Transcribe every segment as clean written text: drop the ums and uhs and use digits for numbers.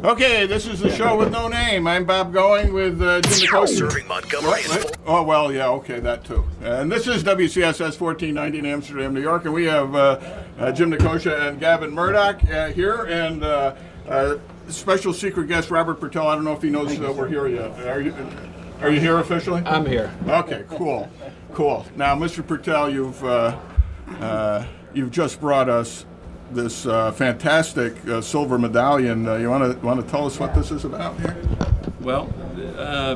Okay, this is the show with no name. I'm Bob Going with Jim Nicosia. Serving Montgomery is full. Oh, well, yeah, okay, that too. And this is WCSS 1490 in Amsterdam, New York, and we have Jim Nicosia and Gavin Murdoch here, and special secret guest Robert Purtell. I don't know if he knows we're here yet. Are you here officially? I'm here. Okay, cool. Now, Mr. Purtell, you've just brought us this fantastic silver medallion. You want to tell us what this is about here? Well,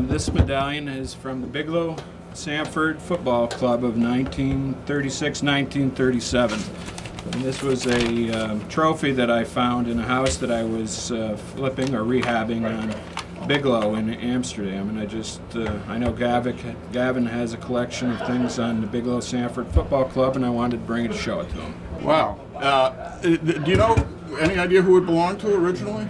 this medallion is from the Bigelow Sanford Football Club of 1936-1937. And this was a trophy that I found in a house that I was flipping or rehabbing on Bigelow in Amsterdam. And I know Gavin has a collection of things on the Bigelow Sanford Football Club, and I wanted to bring it to show it to him. Wow. Do you know any idea who it belonged to originally?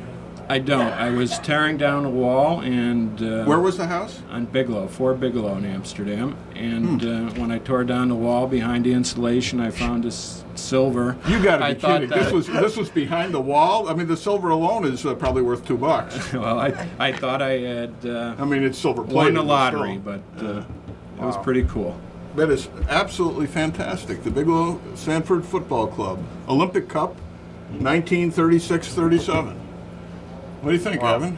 I don't. I was tearing down a wall, and where was the house? On Bigelow, 4 Bigelow in Amsterdam. And when I tore down the wall behind the insulation, I found this silver. You got to be kidding! This was behind the wall. I mean, the silver alone is probably worth $2. Well, I thought I had. I mean, it's silver plated. Won the lottery, but it was pretty cool. That is absolutely fantastic. The Bigelow Sanford Football Club, Olympic Cup, 1936-37. What do you think, Evan?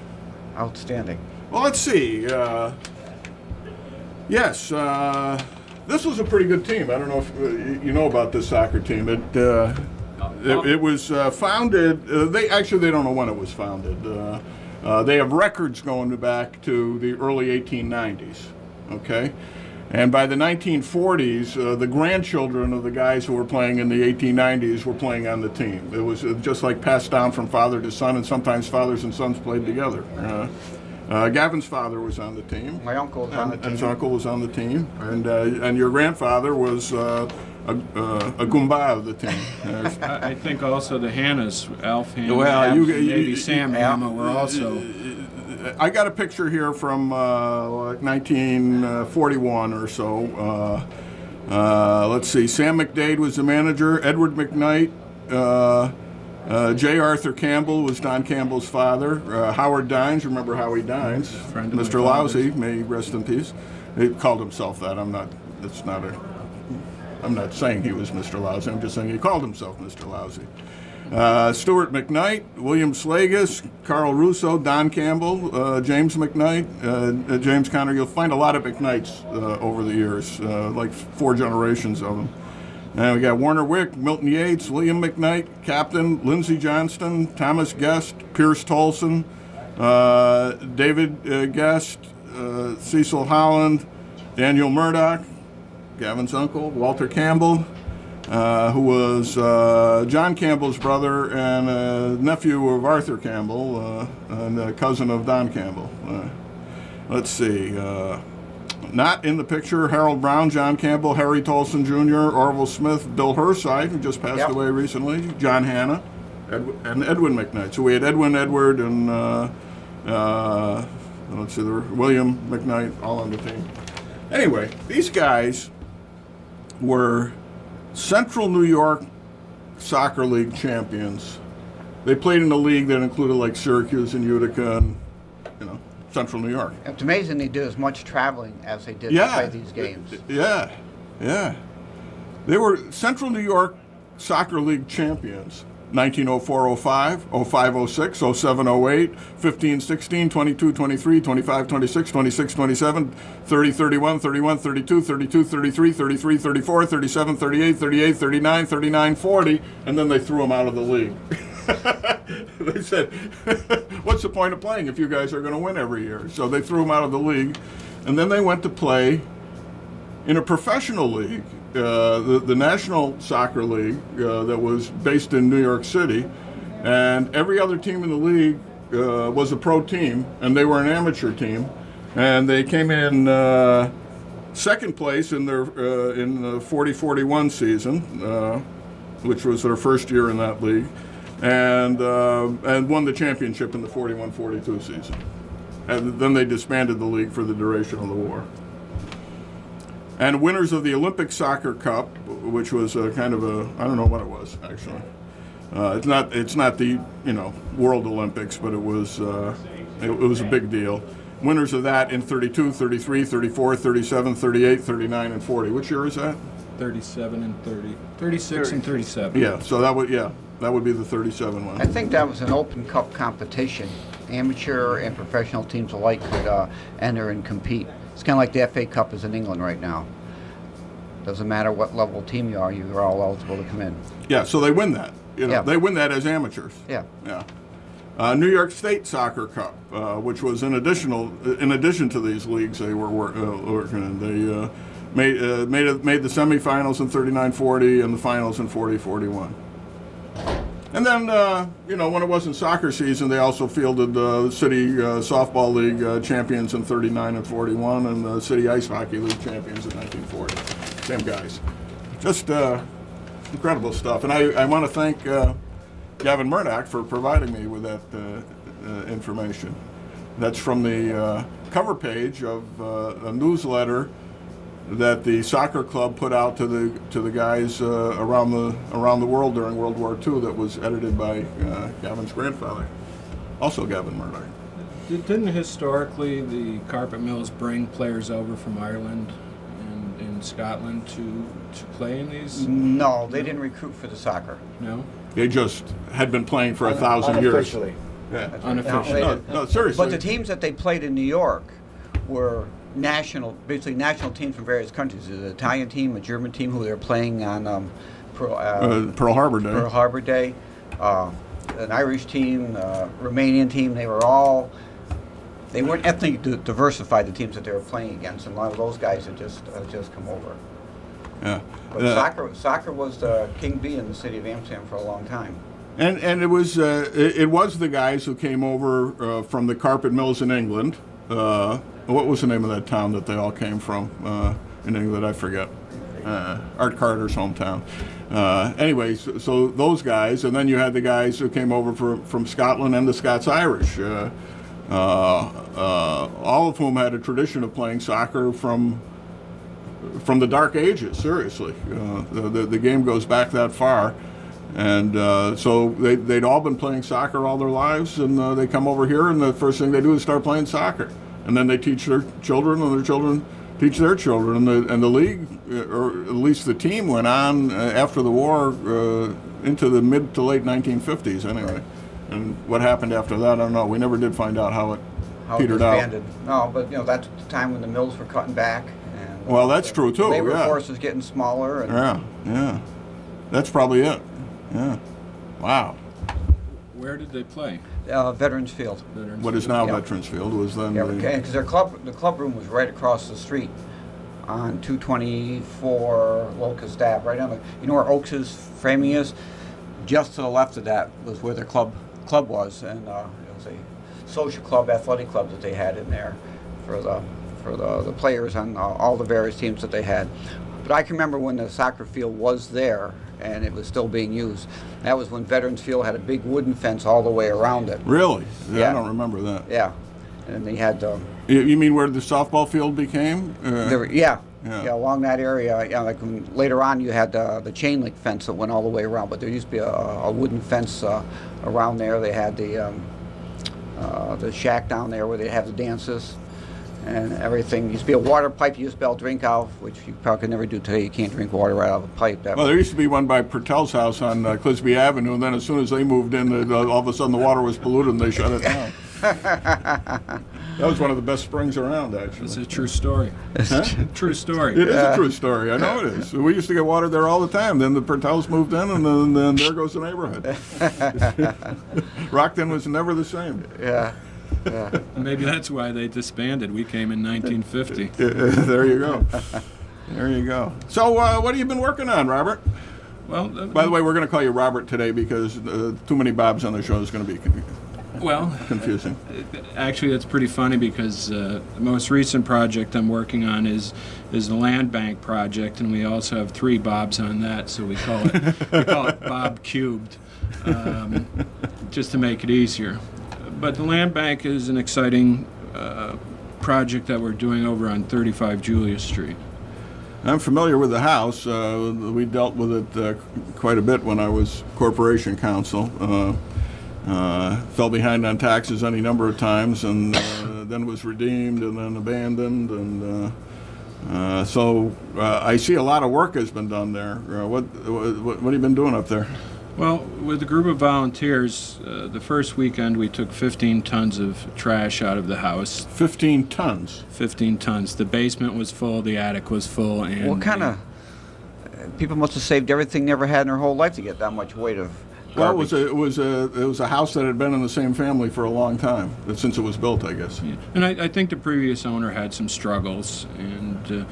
Outstanding. Well, let's see. Yes, this was a pretty good team. I don't know if you know about this soccer team. It was founded. They don't know when it was founded. They have records going back to the early 1890s. Okay. And by the 1940s, the grandchildren of the guys who were playing in the 1890s were playing on the team. It was just like passed down from father to son, and sometimes fathers and sons played together. Gavin's father was on the team. My uncle was on the team. And his uncle was on the team. And your grandfather was a Goomba of the team. I think also the Hannas, Alf Hanna, Well, maybe Sam Hanna were also... I got a picture here from like 1941 or so. Let's see. Sam McDade was the manager. Edward McKnight. J. Arthur Campbell was Don Campbell's father. Howard Dines, remember Howie Dines? Mr. Lousy, may he rest in peace. He called himself that. I'm not saying he was Mr. Lousy. I'm just saying he called himself Mr. Lousy. Stuart McKnight, William Slagus, Carl Russo, Don Campbell, James McKnight, James Conner. You'll find a lot of McKnights over the years, like 4 generations of them. And we got Warner Wick, Milton Yates, William McKnight, Captain, Lindsey Johnston, Thomas Guest, Pierce Tolson, David Guest, Cecil Holland, Daniel Murdoch, Gavin's uncle, Walter Campbell, who was John Campbell's brother and a nephew of Arthur Campbell and a cousin of Don Campbell. Let's see. Not in the picture, Harold Brown, John Campbell, Harry Tolson Jr., Orville Smith, Bill Herside, who just passed away recently, John Hanna, and Edwin McKnight. So we had Edwin, Edward, and let's see, William McKnight all on the team. Anyway, these guys were Central New York Soccer League champions. They played in a league that included like Syracuse and Utica and, Central New York. It's amazing they did as much traveling as they did to play these games. Yeah. They were Central New York Soccer League champions. 1904-05, 05-06, 07-08, 15-16, 22-23, 25-26, 26-27, 30-31, 31-32, 32-33, 33-34, 37-38, 38-39, 39-40, and then they threw them out of the league. They said, what's the point of playing if you guys are going to win every year? So they threw them out of the league, and then they went to play in a professional league. The National Soccer League that was based in New York City, and every other team in the league was a pro team, and they were an amateur team, and they came in second place in their in the 40-41 season, which was their first year in that league, and won the championship in the 41-42 season. And then they disbanded the league for the duration of the war. And winners of the Olympic Soccer Cup, which was kind of I don't know what it was, actually. It's not the World Olympics, but it was a big deal. Winners of that in 32, 33, 34, 37, 38, 39, and 40. Which year is that? 37 and 30. 36 and 37. Yeah, so that would be the 37 one. I think that was an open cup competition. Amateur and professional teams alike could enter and compete. It's kind of like the FA Cup is in England right now. Doesn't matter what level team you are all eligible to come in. Yeah, so they win that. Yeah. They win that as amateurs. Yeah. Yeah. New York State Soccer Cup, which was in addition to these leagues they were working in. They made the semifinals in 39-40 and the finals in 40-41. And then, when it wasn't soccer season, they also fielded the City Softball League champions in 39 and 41 and the City Ice Hockey League champions in 1940. Same guys. Just incredible stuff. And I want to thank Gavin Murdoch for providing me with that information. That's from the cover page of a newsletter that the soccer club put out to the guys around the world during World War II. That was edited by Gavin's grandfather, also Gavin Murdoch. Didn't historically the carpet mills bring players over from Ireland and Scotland to play in these? No, they didn't recruit for the soccer. No? They just had been playing for 1,000 years. Unofficially. Yeah. Unofficially. No, seriously. But the teams that they played in New York were basically national teams from various countries. An Italian team, a German team who they were playing on Pearl Harbor Day. Pearl Harbor Day, an Irish team, Romanian team. They weren't ethnically diversified, the teams that they were playing against, and a lot of those guys had just come over. Yeah. But soccer was the king bee in the city of Amsterdam for a long time. And it was the guys who came over from the carpet mills in England. What was the name of that town that they all came from in England? I forget. Art Carter's hometown. Anyways, so those guys, and then you had the guys who came over from Scotland and the Scots-Irish, all of whom had a tradition of playing soccer from the Dark Ages. Seriously, the game goes back that far. And so they'd all been playing soccer all their lives, and they come over here, and the first thing they do is start playing soccer. And then they teach their children, and their children teach their children. And the league, or at least the team, went on after the war into the mid to late 1950s anyway. And what happened after that, I don't know. We never did find out how it petered out. No, but that's the time when the mills were cutting back. And, well, that's true, too. Labor yeah. force was getting smaller. And Yeah. That's probably it. Yeah. Wow. Where did they play? Veterans Field. What is now Veterans Field was then. Yeah, because the club room was right across the street on 224 Locust Ave, right on where Oaks' framing is. Just to the left of that was where their club was, and it was a social club, athletic club that they had in there for the players on all the various teams that they had. But I can remember when the soccer field was there and it was still being used. That was when Veterans Field had a big wooden fence all the way around it. Really? Yeah. I don't remember that. Yeah. And they had... you mean where the softball field became? Yeah, along that area. Yeah, like later on you had the chain link fence that went all the way around, but there used to be a wooden fence around there. They had the shack down there where they have the dances and everything. Used to be a water pipe you used to be able to drink out of, which you probably could never do today. You can't drink water right out of a pipe. Well, there used to be one by Purtell's house on Clisby Avenue, and then as soon as they moved in, all of a sudden the water was polluted and they shut it down. That was one of the best springs around, actually. It's a true story. Huh? True story. It is a true story. I know it is. We used to get water there all the time. Then the Purtells moved in, and then there goes the neighborhood. Rockton was never the same. Yeah. Maybe that's why they disbanded. We came in 1950. There you go. There you go. So what have you been working on, Robert? Well, by the way, we're going to call you Robert today because too many Bobs on the show is going to be confusing. Actually, that's pretty funny because the most recent project I'm working on is the land bank project, and we also have 3 Bobs on that, so we call it Bob Cubed, just to make it easier. But the land bank is an exciting project that we're doing over on 35 Julia Street. I'm familiar with the house. We dealt with it quite a bit when I was corporation counsel. Fell behind on taxes any number of times, and then was redeemed and then abandoned. And so I see a lot of work has been done there. What have you been doing up there? Well, with a group of volunteers, the first weekend we took 15 tons of trash out of the house. 15 tons? 15 tons. The basement was full, the attic was full, and... What kind of... People must have saved everything they ever had in their whole life to get that much weight of Well, garbage. it was a house that had been in the same family for a long time, since it was built, I guess. Yeah. And I think the previous owner had some struggles, and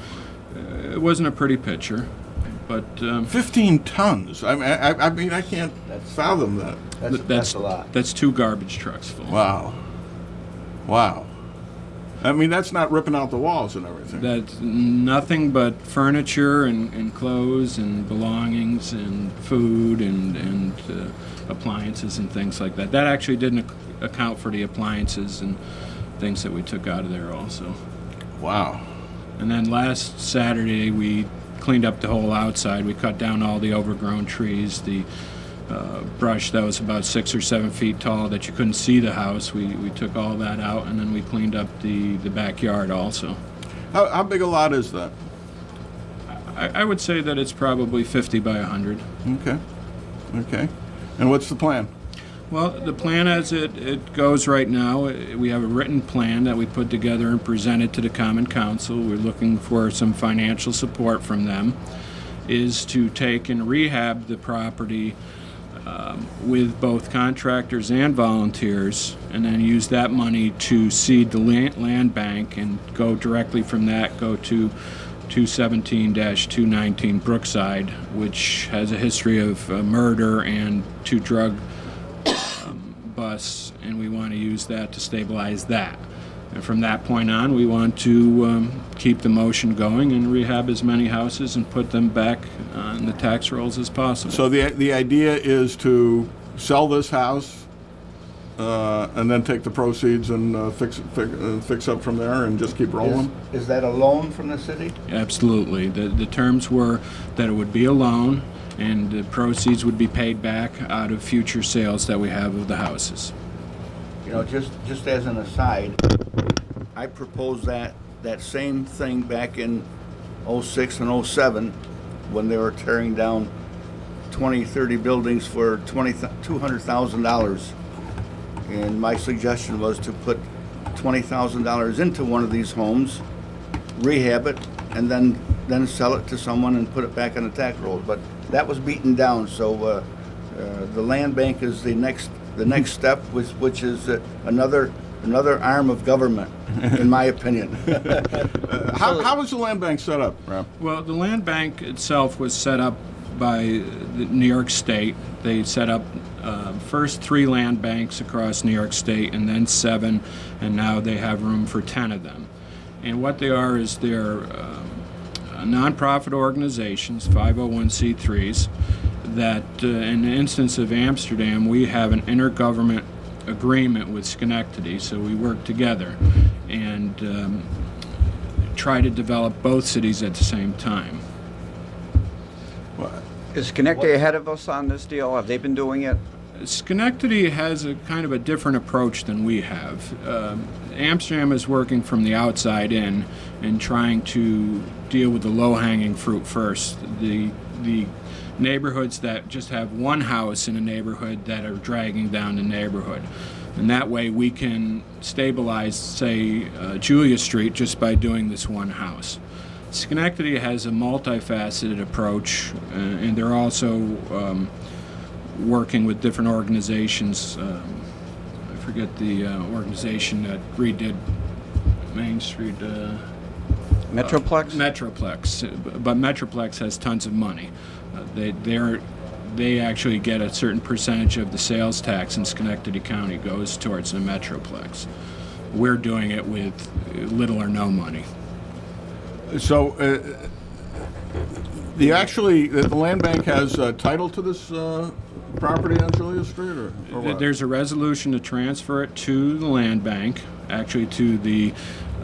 it wasn't a pretty picture. But 15 tons. I mean, I can't fathom that. That's a lot. That's 2 garbage trucks full. Wow. I mean, that's not ripping out the walls and everything. That's nothing but furniture and clothes and belongings and food and appliances and things like that. That actually didn't account for the appliances and things that we took out of there also. Wow. And then last Saturday we cleaned up the whole outside. We cut down all the overgrown trees, the brush that was about 6 or 7 feet tall that you couldn't see the house. We took all that out, and then we cleaned up the backyard also. How big a lot is that? I would say that it's probably 50 by 100. Okay. And what's the plan? Well, the plan as it goes right now, we have a written plan that we put together and presented to the Common Council. We're looking for some financial support from them, is to take and rehab the property with both contractors and volunteers, and then use that money to seed the land bank and go directly from that, go to 217-219 Brookside, which has a history of murder and 2 drug busts, and we want to use that to stabilize that. And from that point on, we want to keep the motion going and rehab as many houses and put them back on the tax rolls as possible. So the idea is to sell this house and then take the proceeds and fix up from there and just keep rolling? Is that a loan from the city? Absolutely. The terms were that it would be a loan, and the proceeds would be paid back out of future sales that we have of the houses. You know, just as an aside, I proposed that same thing back in 06 and 07 when they were tearing down 20, 30 buildings for $200,000. And my suggestion was to put $20,000 into one of these homes, rehab it, and then sell it to someone and put it back on the tax rolls. But that was beaten down, so the land bank is the next step, which is another arm of government, in my opinion. How was the land bank set up, Rob? Well, the land bank itself was set up by the New York State. They set up first 3 land banks across New York State, and then 7, and now they have room for 10 of them. And what they are is they're nonprofit organizations, 501c3s, that in the instance of Amsterdam, we have an intergovernment agreement with Schenectady, so we work together and try to develop both cities at the same time. Is Schenectady ahead of us on this deal? Have they been doing it? Schenectady has a kind of a different approach than we have. Amsterdam is working from the outside in and trying to deal with the low-hanging fruit first. The neighborhoods that just have one house in a neighborhood that are dragging down the neighborhood. And that way we can stabilize, say, Julia Street just by doing this one house. Schenectady has a multifaceted approach, and they're also working with different organizations. I forget the organization that redid Main Street. Metroplex? Metroplex, but Metroplex has tons of money. They actually get a certain percentage of the sales tax in Schenectady County goes towards the Metroplex. We're doing it with little or no money. So the land bank has title to this property on Julia Street, or what? There's a resolution to transfer it to the land bank, actually to the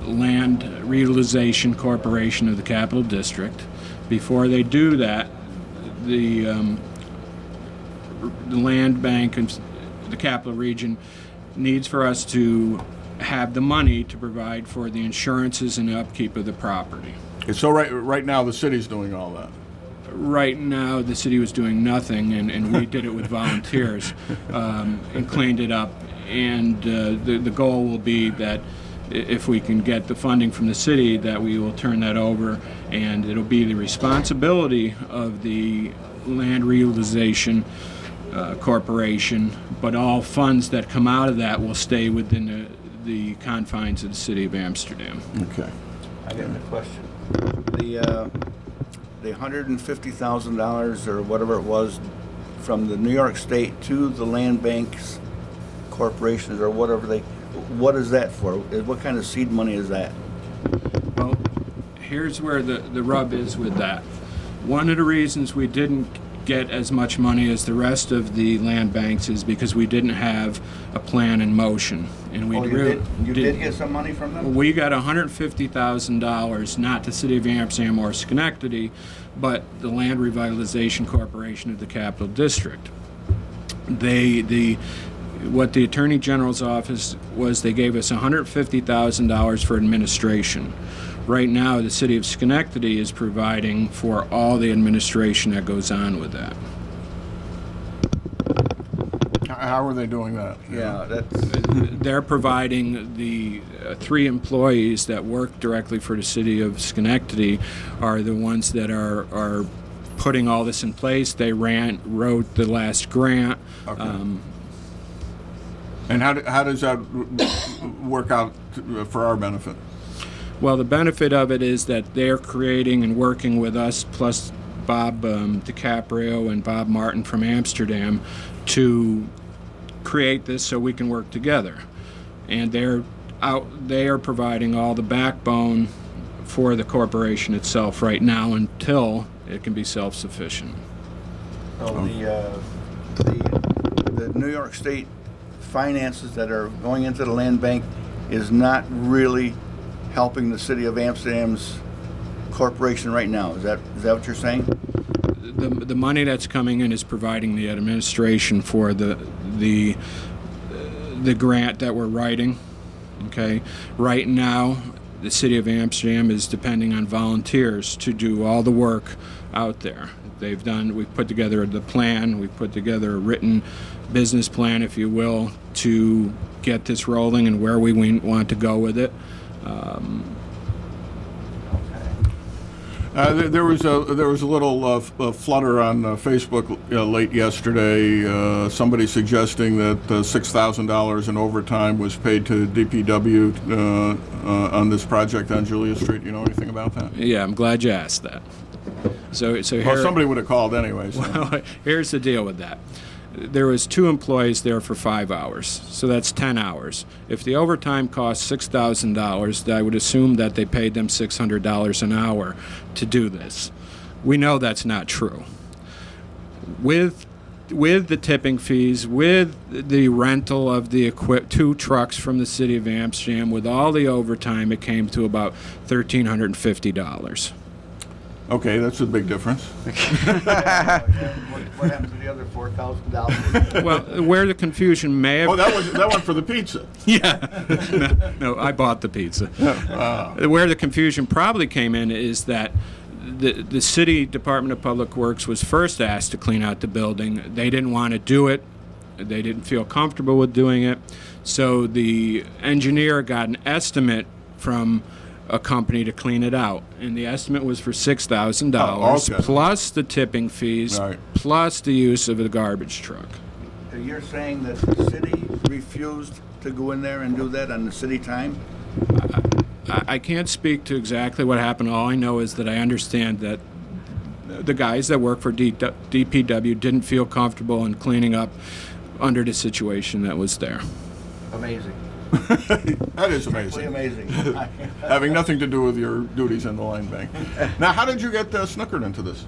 Land Realization Corporation of the Capital District, Before they do that, the land bank and the capital region needs for us to have the money to provide for the insurances and upkeep of the property. So right now, the city's doing all that. Right now, the city was doing nothing, and we did it with volunteers and cleaned it up. And the goal will be that if we can get the funding from the city, that we will turn that over, and it'll be the responsibility of the Land Reutilization Corporation, but all funds that come out of that will stay within the confines of the city of Amsterdam. Okay. I got a question. The $150,000 or whatever it was from the New York State to the land banks corporations or whatever what is that for? What kind of seed money is that? Well, here's where the rub is with that. One of the reasons we didn't get as much money as the rest of the land banks is because we didn't have a plan in motion. And we You did get some money from them? We got $150,000, not the City of Amsterdam or Schenectady, but the Land Revitalization Corporation of the Capital District. What the Attorney General's office was, they gave us $150,000 for administration. Right now, the City of Schenectady is providing for all the administration that goes on with that. How are they doing that? Yeah, They're providing the 3 employees that work directly for the City of Schenectady are the ones that are putting all this in place. They wrote the last grant. Okay. And how does that work out for our benefit? Well, the benefit of it is that they're creating and working with us, plus Bob DiCaprio and Bob Martin from Amsterdam, to create this so we can work together. And they are providing all the backbone for the corporation itself right now until it can be self-sufficient. So the New York State finances that are going into the land bank is not really helping the City of Amsterdam's corporation right now. Is that what you're saying? The money that's coming in is providing the administration for the grant that we're writing. Okay, right now the City of Amsterdam is depending on volunteers to do all the work out there. We've put together the plan, we've put together a written business plan, if you will, to get this rolling and where we want to go with it. There was a little flutter on Facebook late yesterday. Somebody suggesting that $6,000 in overtime was paid to DPW on this project on Julia Street. You know anything about that? Yeah, I'm glad you asked that. So here, well, somebody would have called anyway. So. Well, here's the deal with that. There was 2 employees there for 5 hours, so that's 10 hours. If the overtime cost $6,000, I would assume that they paid them $600 an hour to do this. We know that's not true. With the tipping fees, with the rental of the 2 trucks from the City of Amsterdam, with all the overtime, it came to about $1,350. Okay, that's a big difference. What happened to the other $4,000? Well, where the confusion may have... Oh, that went for the pizza. Yeah. No, I bought the pizza. Where the confusion probably came in is that the City Department of Public Works was first asked to clean out the building. They didn't want to do it. They didn't feel comfortable with doing it. So the engineer got an estimate from a company to clean it out, and the estimate was for $6,000 okay. plus the tipping fees, right, plus the use of the garbage truck. So you're saying that the city refused to go in there and do that on the city time? I can't speak to exactly what happened. All I know is that I understand that the guys that work for DPW didn't feel comfortable in cleaning up under the situation that was there. Amazing. That is amazing. Amazing. Having nothing to do with your duties in the land bank. Now, how did you get snookered into this?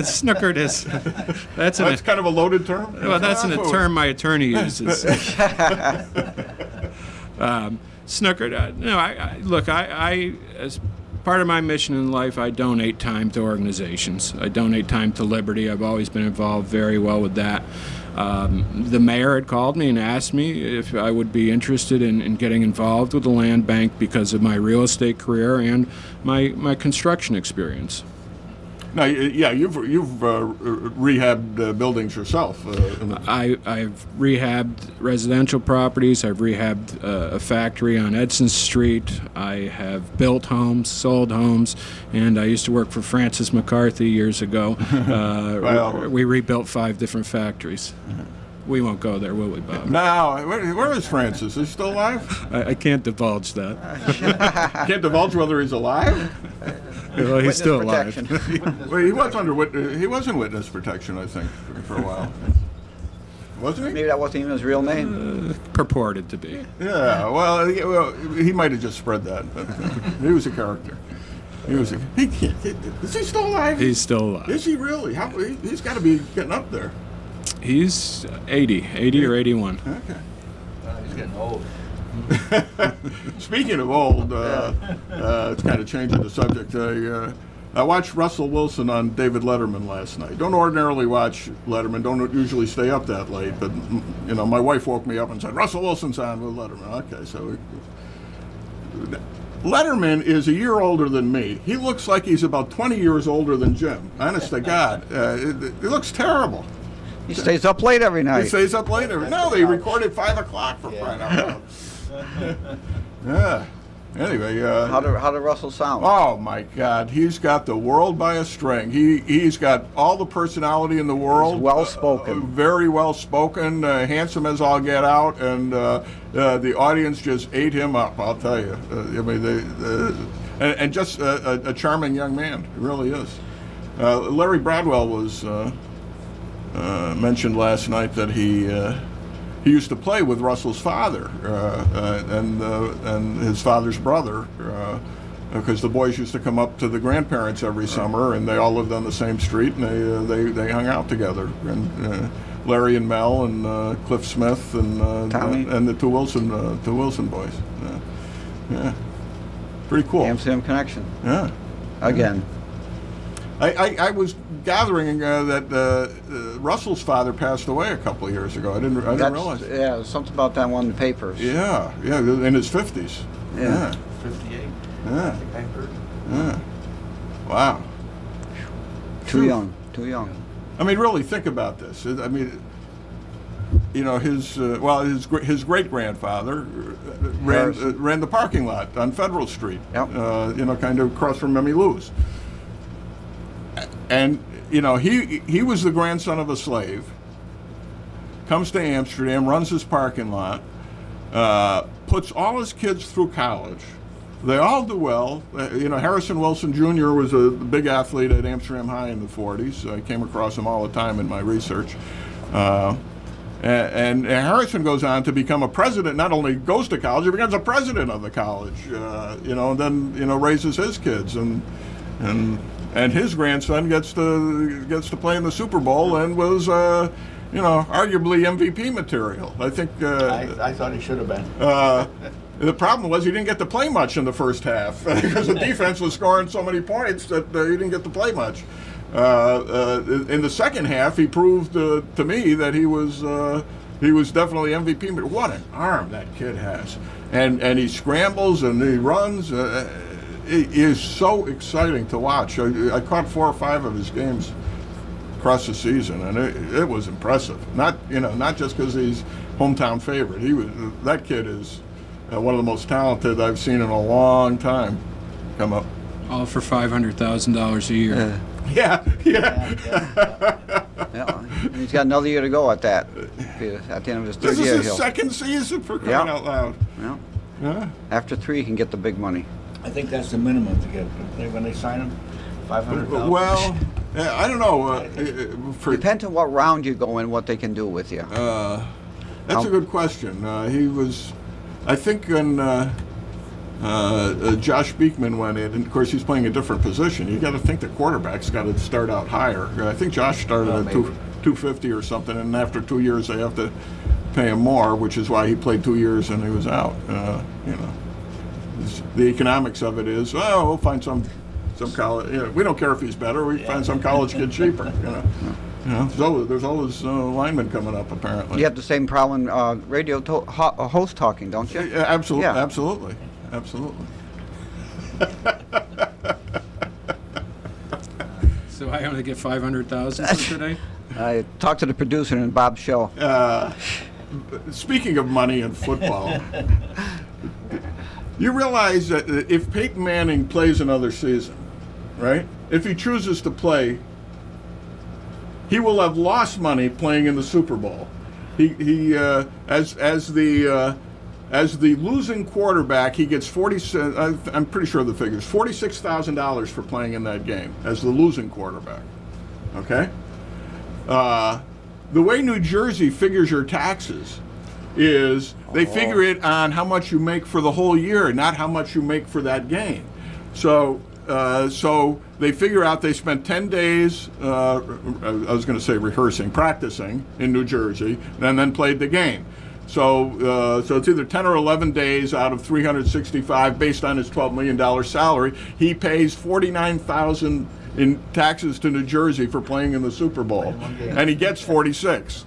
Snookered is that's kind of a loaded term. Well, that's a term my attorney uses. Snookered. No, look. I part of my mission in life, I donate time to organizations. I donate time to Liberty. I've always been involved very well with that. The mayor had called me and asked me if I would be interested in getting involved with the land bank because of my real estate career and my construction experience. Now, yeah, you've rehabbed buildings yourself. I've rehabbed residential properties. I've rehabbed a factory on Edson Street. I have built homes, sold homes, and I used to work for Francis McCarthy years ago. Well, we rebuilt 5 different factories. We won't go there, will we, Bob? now, where is Francis? Is he still alive? I can't divulge that. Can't divulge whether he's alive. Well, he's Witness still protection. alive. Well, he was in witness protection, I think, for a while. Wasn't he? Maybe that wasn't even his real name. Purported to be. Yeah. Well, he might have just spread that, but he was a character. Is he still alive? He's still alive. Is he really? He's got to be getting up there. He's 80 or 81. Okay. He's getting old. Speaking of old, it's kind of changing the subject. I watched Russell Wilson on David Letterman last night. Don't ordinarily watch Letterman. Don't usually stay up that late. But my wife woke me up and said Russell Wilson's on with Letterman. Okay, so Letterman is a year older than me. He looks like he's about 20 years older than Jim. Honest to God, it looks terrible. He stays up late every He night. stays up later. No, they recorded 5 o'clock for crying out loud. Yeah. Anyway. How did Russell sound? Oh my God, he's got the world by a string. He's got all the personality in the world. He's well spoken. Very well spoken, handsome as all get out, and the audience just ate him up. I'll tell you. And just a charming young man. He really is. Larry Bradwell was mentioned last night that he used to play with Russell's father and his father's brother, because the boys used to come up to the grandparents every summer, and they all lived on the same street, and they hung out together. And Larry and Mel and Cliff Smith and Tommy. and the two Wilson boys. Yeah, pretty cool. Amsterdam connection. Yeah. Again. I was gathering that Russell's father passed away a couple of years ago. I didn't realize. Yeah, something about that one in the papers. Yeah, in his 50s. Yeah. 58. Yeah. I think I heard. Yeah. Wow. Too young. I mean, really think about this. I mean, his great grandfather ran the parking lot on Federal Street. Yep. Kind of across from Memmy Lou's. And he was the grandson of a slave. Comes to Amsterdam, runs his parking lot, puts all his kids through college. They all do well. Harrison Wilson Jr. was a big athlete at Amsterdam High in the 40s. I came across him all the time in my research. And Harrison goes on to become a president. Not only goes to college, he becomes a president of the college. And then raises his kids, and his grandson gets to play in the Super Bowl and was arguably MVP material. I think. I thought he should have been. The problem was he didn't get to play much in the first half because the defense was scoring so many points that he didn't get to play much. In the second half, he proved to me that he was definitely MVP. But what an arm that kid has, and he scrambles and he runs. It is so exciting to watch. I caught 4 or 5 of his games across the season, and it was impressive. Not just because he's hometown favorite. That kid is one of the most talented I've seen in a long time come up. All for $500,000 a year. Yeah. Yeah. And he's got another year to go at that. At the end of his third This year, is his second season for crying out loud. Yeah. Yeah. After 3, he can get the big money. I think that's the minimum to get when they sign him. 500,000. Well, I don't know. Depends on what round you go in, what they can do with you. That's a good question. He was, I think, when Josh Beekman went in, and of course he's playing a different position. You got to think the quarterback's got to start out higher. I think Josh started at 250 or something, and after 2 years they have to pay him more, which is why he played 2 years and he was out. the economics of it is, oh, we'll find some college. You know, we don't care if he's better. We find some college kid cheaper. You know, there's always linemen coming up apparently. You have the same problem radio host talking, don't you? Yeah, absolutely, Yeah. absolutely, absolutely. So I only get 500,000 for today? I talked to the producer in Bob's show. Speaking of money and football, you realize that if Peyton Manning plays another season, right? If he chooses to play, he will have lost money playing in the Super Bowl. As the losing quarterback, he gets I'm pretty sure of the figures, $46,000 for playing in that game as the losing quarterback. Okay. The way New Jersey figures your taxes is they figure it on how much you make for the whole year, not how much you make for that game. So they figure out they spent 10 days, I was going to say practicing in New Jersey, and then played the game. So it's either 10 or 11 days out of 365 based on his $12 million salary. He pays $49,000 in taxes to New Jersey for playing in the Super Bowl, and he gets 46.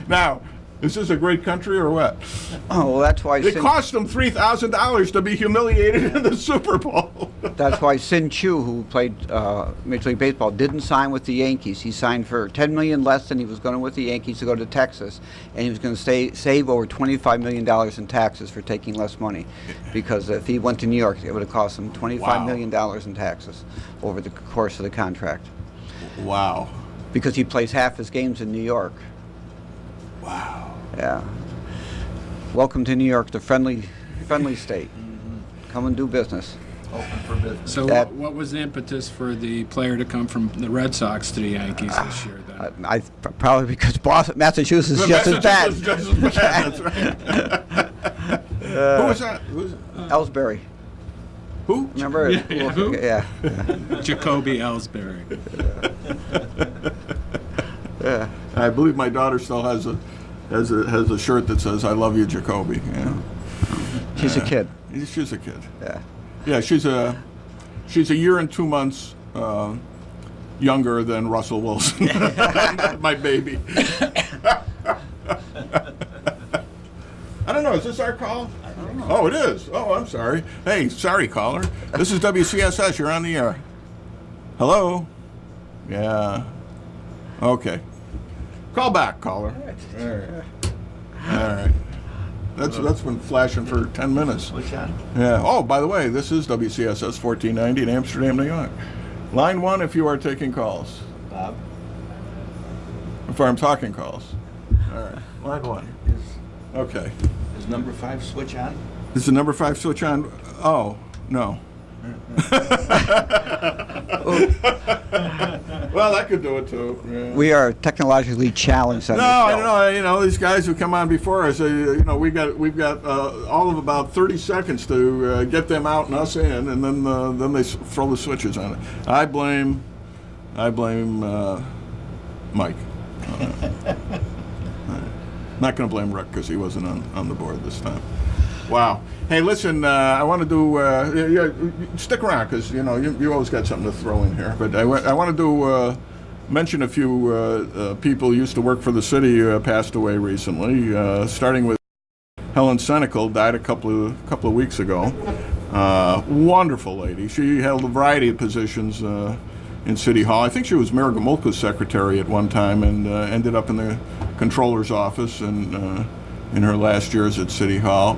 Now, is this a great country or what? Oh, well, that's why It cost him $3,000 to be humiliated in the Super Bowl. that's why Sin Chu, who played Major League Baseball, didn't sign with the Yankees. He signed for $10 million less than he was going with the Yankees to go to Texas, and he was going to save over $25 million in taxes for taking less money, because if he went to New York, it would have cost him $25 million in taxes over the course of the contract. Wow. Because he plays half his games in New York. Wow. Yeah. Welcome to New York, the friendly state. Come and do business. Open for business. So That- what was the impetus for the player to come from the Red Sox to the Yankees this year then? I probably because Boston, Massachusetts is just as bad. Just as bad. That's right. Who was that? Ellsbury, Who? remember? Yeah, who? Yeah. Jacoby Ellsbury. Yeah. I believe my daughter still has a shirt that says "I love you, Jacoby." Yeah. She's a kid. She's a kid. Yeah. Yeah, she's a year and 2 months younger than Russell Wilson, my baby. I don't know. Is this our call? I don't know. Oh, it is. Oh, I'm sorry. Hey, sorry, caller. This is WCSS. You're on the air. Hello. Yeah. Okay. Call back, caller. All right. All right. That's been flashing for 10 minutes. Which on? Yeah. Oh, by the way, this is WCSS 1490 in Amsterdam, New York. Line 1 if you are taking calls. Bob? If I'm talking calls. All right. Line 1. Okay. Is number 5 switch on? Is the number 5 switch on? Oh, no. Well, that could do it too. Yeah. We are technologically challenged on No, this I show. don't know. You know, these guys who come on before us, we've got all of about 30 seconds to get them out and us in, and then they throw the switches on it. I blame Mike. Not going to blame Rick because he wasn't on the board this time. Wow. Hey, listen, I want to do, stick around because, you always got something to throw in here. But I want to mention a few people who used to work for the city who passed away recently, starting with Helen Senecal, died a couple of weeks ago. Wonderful lady. She held a variety of positions in City Hall. I think she was Mayor Gomulka's secretary at one time and ended up in the controller's office and in her last years at City Hall.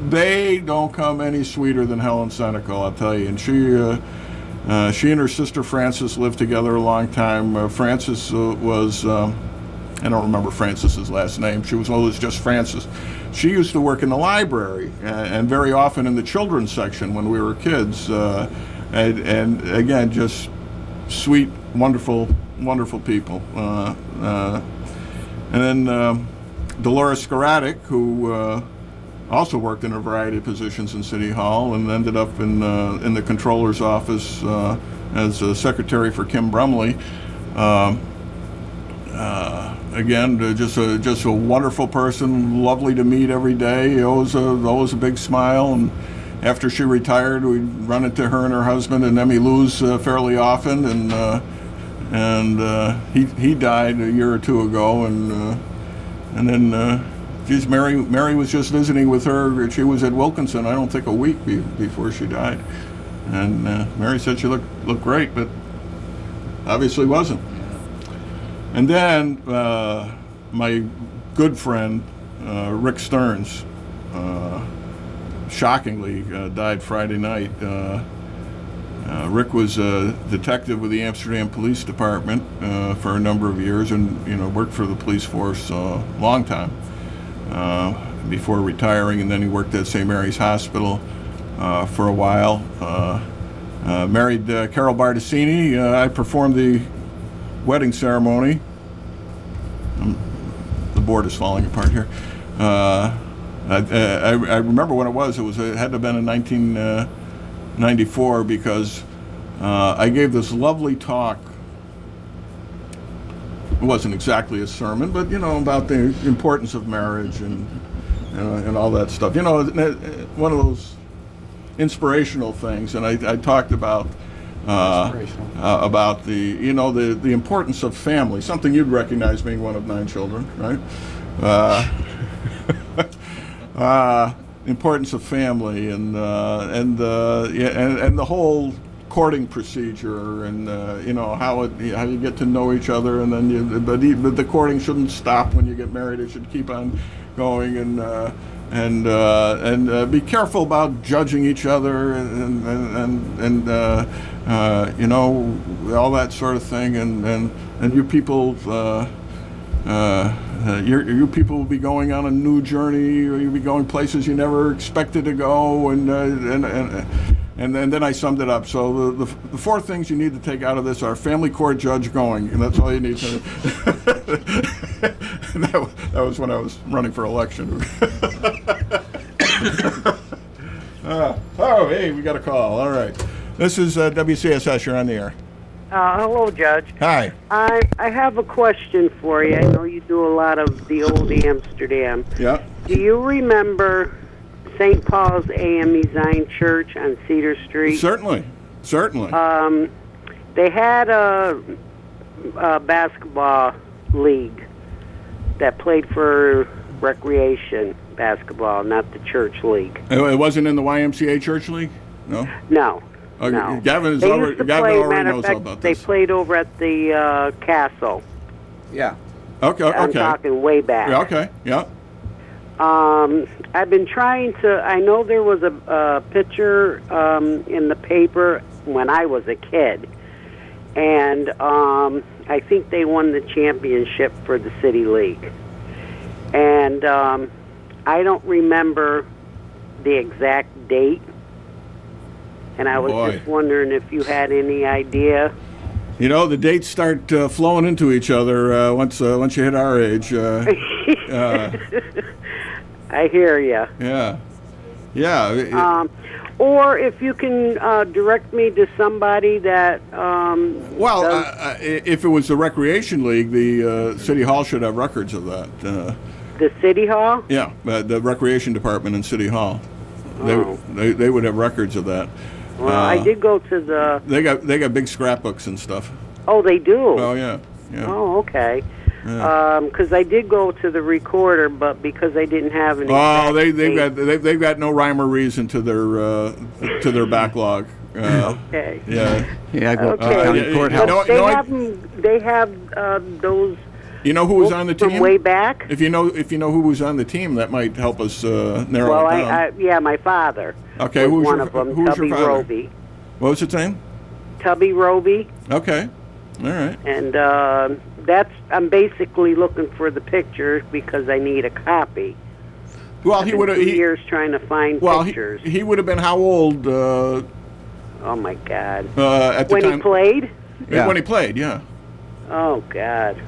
They don't come any sweeter than Helen Senecal, I'll tell you. And she and her sister Frances lived together a long time. Frances was, I don't remember Frances's last name. She was always just Frances. She used to work in the library and very often in the children's section when we were kids. And again, just sweet, wonderful, wonderful people. And then Dolores Skaratic, who also worked in a variety of positions in City Hall and ended up in the controller's office as a secretary for Kim Brumley. Again, just a wonderful person, lovely to meet every day. Always a big smile. And after she retired, we'd run into her and her husband and Emmy Lou's fairly often. And he died a year or two ago. And then, geez, Mary was just visiting with her. She was at Wilkinson, I don't think, a week before she died. And Mary said she looked great, but obviously wasn't. And then my good friend, Rick Stearns, shockingly died Friday night. Rick was a detective with the Amsterdam Police Department for a number of years, and worked for the police force a long time before retiring. And then he worked at St. Mary's Hospital for a while. Married Carol Bardacini. I performed the wedding ceremony. The board is falling apart here. I remember when it was. It had to have been in 1994 because I gave this lovely talk. It wasn't exactly a sermon, but about the importance of marriage and all that stuff. One of those inspirational things, and I talked about the importance of family, something you'd recognize being one of 9 children, right? Importance of family and the whole courting procedure, and how you get to know each other, and then but the courting shouldn't stop when you get married. It should keep on going, and be careful about judging each other, and all that sort of thing, and you people, you people will be going on a new journey, or you'll be going places you never expected to go, and then I summed it up. So the 4 things you need to take out of this are family court, judge, going, and that's all you need to. that was when I was running for election. Hey, we got a call. All right. This is WCSS. You're on the air. Hello, Judge. Hi. I have a question for you. I know you do a lot of the old Amsterdam. Yeah. Do you remember St. Paul's A.M. Zion Church on Cedar Street? Certainly. They had a basketball league that played for recreation basketball, not the church league. It wasn't in the YMCA Church League? No? No. Okay. No. Gavin They used to play, already matter of knows fact, about they this. played over at the castle. Yeah. Okay. I'm talking way back. Yeah, okay. Yeah. I've been trying to. I know there was a picture in the paper when I was a kid, and I think they won the championship for the city league. And I don't remember the exact date, and I was just wondering if you had any idea. The dates start flowing into each other once you hit our age. I hear you. Yeah. Or if you can direct me to somebody that. If it was the Recreation League, the City Hall should have records of that. The City Hall? Yeah, the Recreation Department in City Hall. Oh. They would have records of that. Well, I did go to the. They got big scrapbooks and stuff. Oh, they do. Oh yeah. Oh, okay. Yeah. Because I did go to the recorder, but because I didn't have any. Oh, they've got no rhyme or reason to their backlog. Okay. Yeah. Yeah, I go up to the Okay. county courthouse. They have those. You know who was on the from team? way back. If you know who was on the team, that might help us narrow Well, it down. my father. Okay, was who's one your- of them. who's your Tubby father? Roby. What was its name? Tubby Roby, Okay. All right. and I'm basically looking for the picture because I need a copy. Well, I've he been would have. 2 years trying to find pictures. He would have been how old Oh my God! at the When time? he played? Yeah. When he played, yeah. Oh God!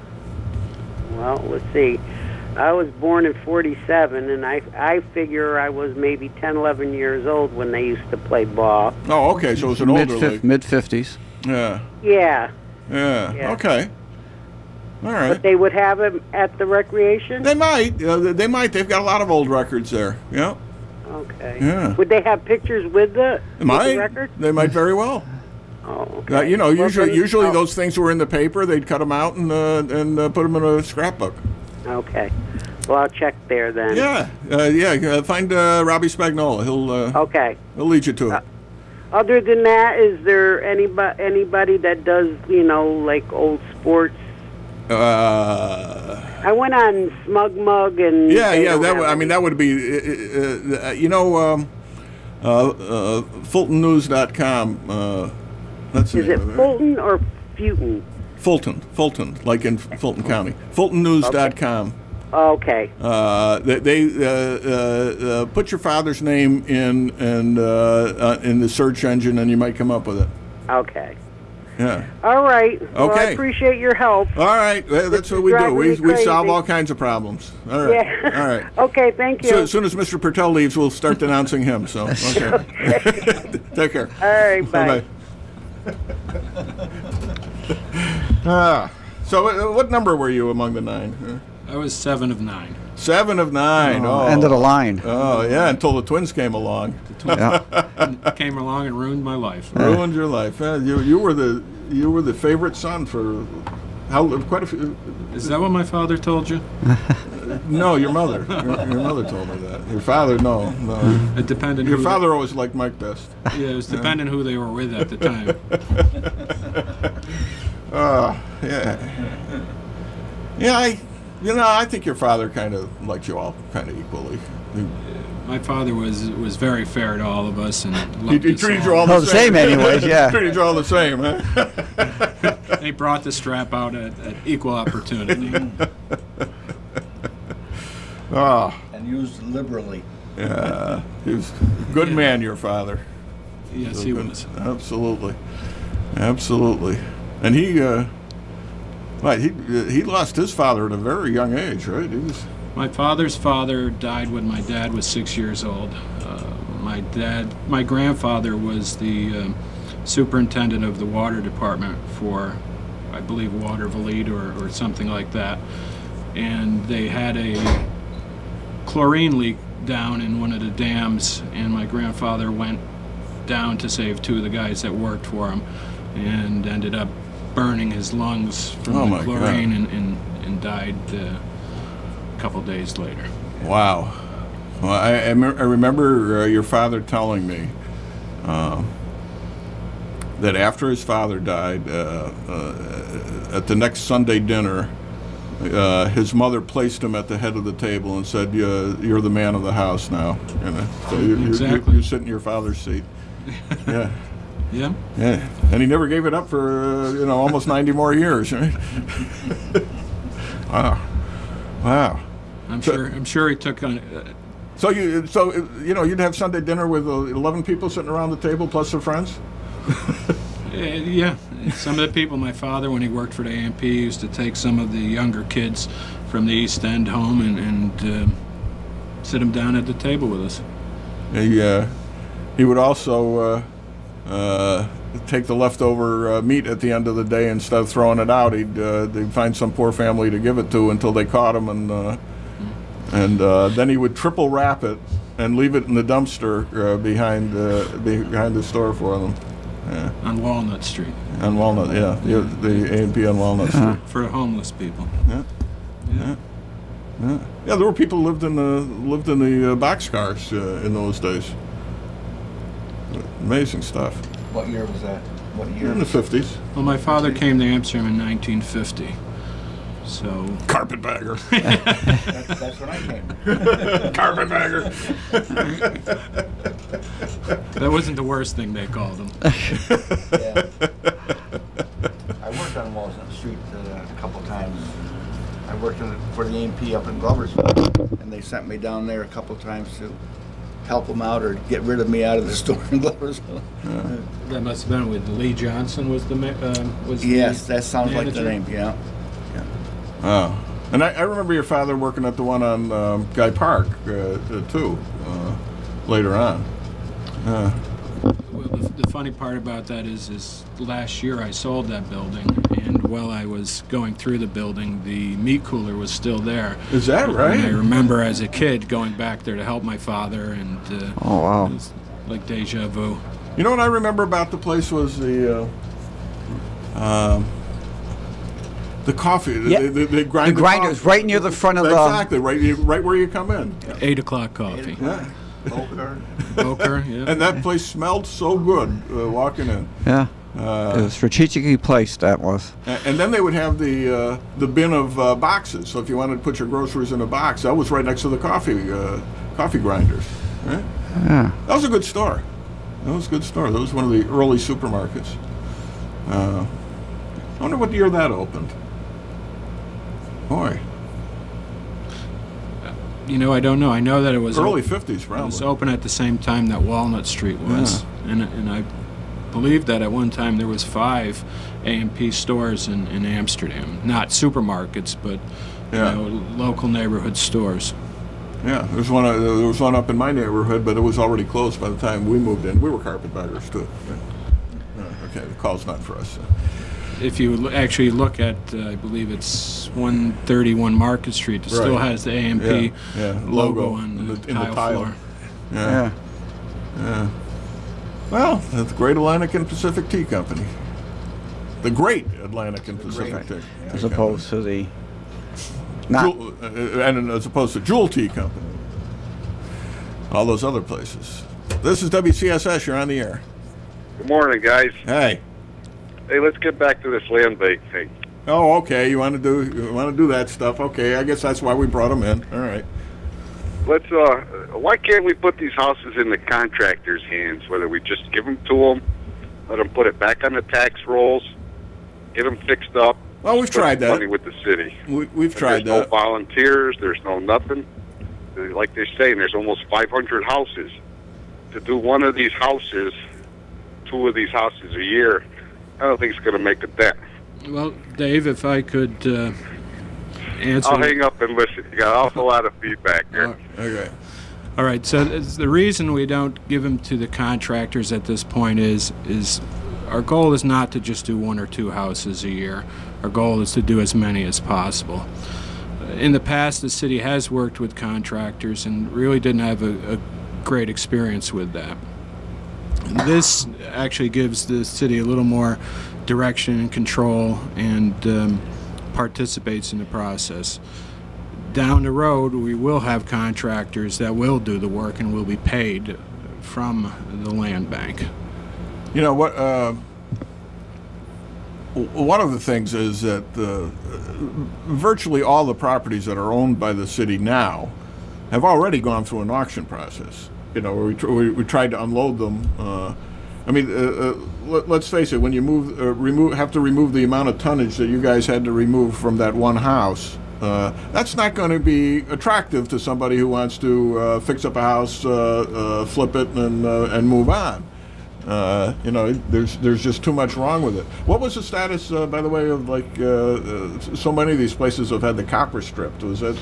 Well, let's see. I was born in '47, and I figure I was maybe 10, 11 years old when they used to play ball. Oh, okay. So it's an older league. Mid-50s. Yeah. Yeah. Yeah. Yeah. Okay. All right. But they would have them at the recreation? They might. They might. They've got a lot of old records there. Yeah. Okay. Yeah. Would they have pictures with the Might. record? They might very well. Oh, okay. You know, Well, usually oh, those things were in the paper. They'd cut them out and put them in a scrapbook. Okay. Well, I'll check there then. Yeah. Find Robbie Spagnola. Okay. He'll lead you to it. Other than that, is there anybody that does, like old sports? I went on Smug Mug and that would be FultonNews.com. That's the Is name it of it. Fulton or Fulton? Fulton, like in Fulton County. FultonNews.com. Okay. They put your father's name in the search engine, and you might come up with it. Okay. Yeah. All right. Well, I Okay. appreciate your help. All right. That's what we do. driving me We solve crazy. all kinds of problems. All right. Yeah. All right. Okay, thank you. So as soon as Mr. Purtell leaves, we'll start denouncing him. So okay. Take care. All right, bye. So what number were you among the 9? I was 7 of 9. 7 of 9. Oh, End of the line. Oh yeah, until the twins came along. Yeah. Came along and ruined my life. Ruined your life. You were the favorite son for quite a few. Is that what my father told you? No, your mother. Your mother told me that. Your father, no. It depended. Your who father always liked Mike best. Yeah, it was depending who they were with at the time. Yeah. Yeah, I think your father kind of liked you all kind of equally. My father was very fair to all of us and He loved us treated all. you all Well, the the same. same anyways, yeah. Treated you all the same, huh? They brought the strap out at equal opportunity. Oh, And used liberally. yeah. He was a good man, your father. Yes, he was. Absolutely. And he lost his father at a very young age, right? My father's father died when my dad was 6 years old. My grandfather was the superintendent of the water department for, I believe, Water Valide or something like that. And they had a chlorine leak down in one of the dams, and my grandfather went down to save 2 of the guys that worked for him, and ended up burning his lungs from Oh, the my chlorine and died a couple days later. Wow. Well, I remember your father telling me that after his father died, at the next Sunday dinner, his mother placed him at the head of the table and said, "You're the man of the house now." So Exactly. you sit in your father's seat. Yeah. Yeah. Yeah, and he never gave it up for almost 90 more years, right? Wow. I'm sure he took on. So you'd have Sunday dinner with 11 people sitting around the table plus their friends. Yeah, some of the people. My father, when he worked for the AMP, used to take some of the younger kids from the East End home and sit them down at the table with us. He would also take the leftover meat at the end of the day. Instead of throwing it out, they'd find some poor family to give it to until they caught him, and then he would triple wrap it and leave it in the dumpster behind the store for them. Yeah. On Walnut Street On Walnut, yeah, the A&P on Walnut Street. for homeless people. Yeah, there were people who lived in the boxcars in those days. Amazing stuff. What year was that? What year? In the 50s. Well, my father came to Amsterdam in 1950, so Carpetbagger. That's when I came. Carpetbagger. that wasn't the worst thing they called him. Yeah. I worked on Walnut Street a couple times. I worked for the AMP up in Gloversville, and they sent me down there a couple times to help them out or get rid of me out of the store in Gloversville. That must have been with Lee Johnson was the Yes, that sounds like the manager? name. Yeah. Oh. And I remember your father working at the one on Guy Park too later on. Well, the funny part about that is last year I sold that building, and while I was going through the building, the meat cooler was still there. Is that And I right? remember as a kid going back there to help my father, and Oh, wow. it was like deja vu. You know what I remember about the place was the coffee. Yeah. They grind The grinder is coffee. right near the front of the... Exactly, right where you come in. 8 o'clock coffee. Yeah. Poker. Boker, yeah. And that place smelled so good walking in. Yeah. It was strategically placed, that was. And then they would have the bin of boxes. So if you wanted to put your groceries in a box, that was right next to the coffee grinders. Right? Yeah. That was a good store. That was a good store. That was one of the early supermarkets. I wonder what year that opened. Boy, You know, I don't know. I know that it was early 50s It was probably. open at the same time that Walnut Street was, and I believe that at one time there was 5 A&P stores in Amsterdam, not supermarkets, but Yeah. you know, local neighborhood stores. Yeah, there was one up in my neighborhood, but it was already closed by the time we moved in. We were carpetbaggers too. Okay, the call's not for us. If you actually look at, I believe it's 131 Market Street, it still Right. has the A&P Yeah, logo on in the the tile tile. floor. Yeah. Yeah. Well, the Great Atlantic and Pacific Tea Company. The Great Atlantic and Pacific Tea. As opposed to the... Not... And as opposed to Jewel Tea Company. All those other places. This is WCSS. You're on the air. Good morning, guys. Hey. Hey, let's get back to this land bank thing. Oh, okay. You want to do that stuff? Okay. I guess that's why we brought them in. All right. Let's. Why can't we put these houses in the contractors' hands? Whether we just give them to them, let them put it back on the tax rolls, get them fixed up. Well, we've split tried the that. Money with the city. We've tried There's that. no volunteers. There's no nothing. Like they're saying, there's almost 500 houses. To do one of these houses, 2 of these houses a year, I don't think it's going to make a dent. Well, Dave, if I could answer... I'll hang up and listen. You got an awful lot of feedback there. Okay. All right, so the reason we don't give them to the contractors at this point is our goal is not to just do 1 or 2 houses a year. Our goal is to do as many as possible. In the past, the city has worked with contractors and really didn't have a great experience with that. This actually gives the city a little more direction and control, and participates in the process. Down the road, we will have contractors that will do the work and will be paid from the land bank. You know what? One of the things is that virtually all the properties that are owned by the city now have already gone through an auction process. You know, where we tried to unload them. I mean, let's face it. When you have to remove the amount of tonnage that you guys had to remove from that one house, that's not going to be attractive to somebody who wants to fix up a house, flip it, and move on. You know, there's just too much wrong with it. What was the status, by the way, of like so many of these places have had the copper stripped? Was that?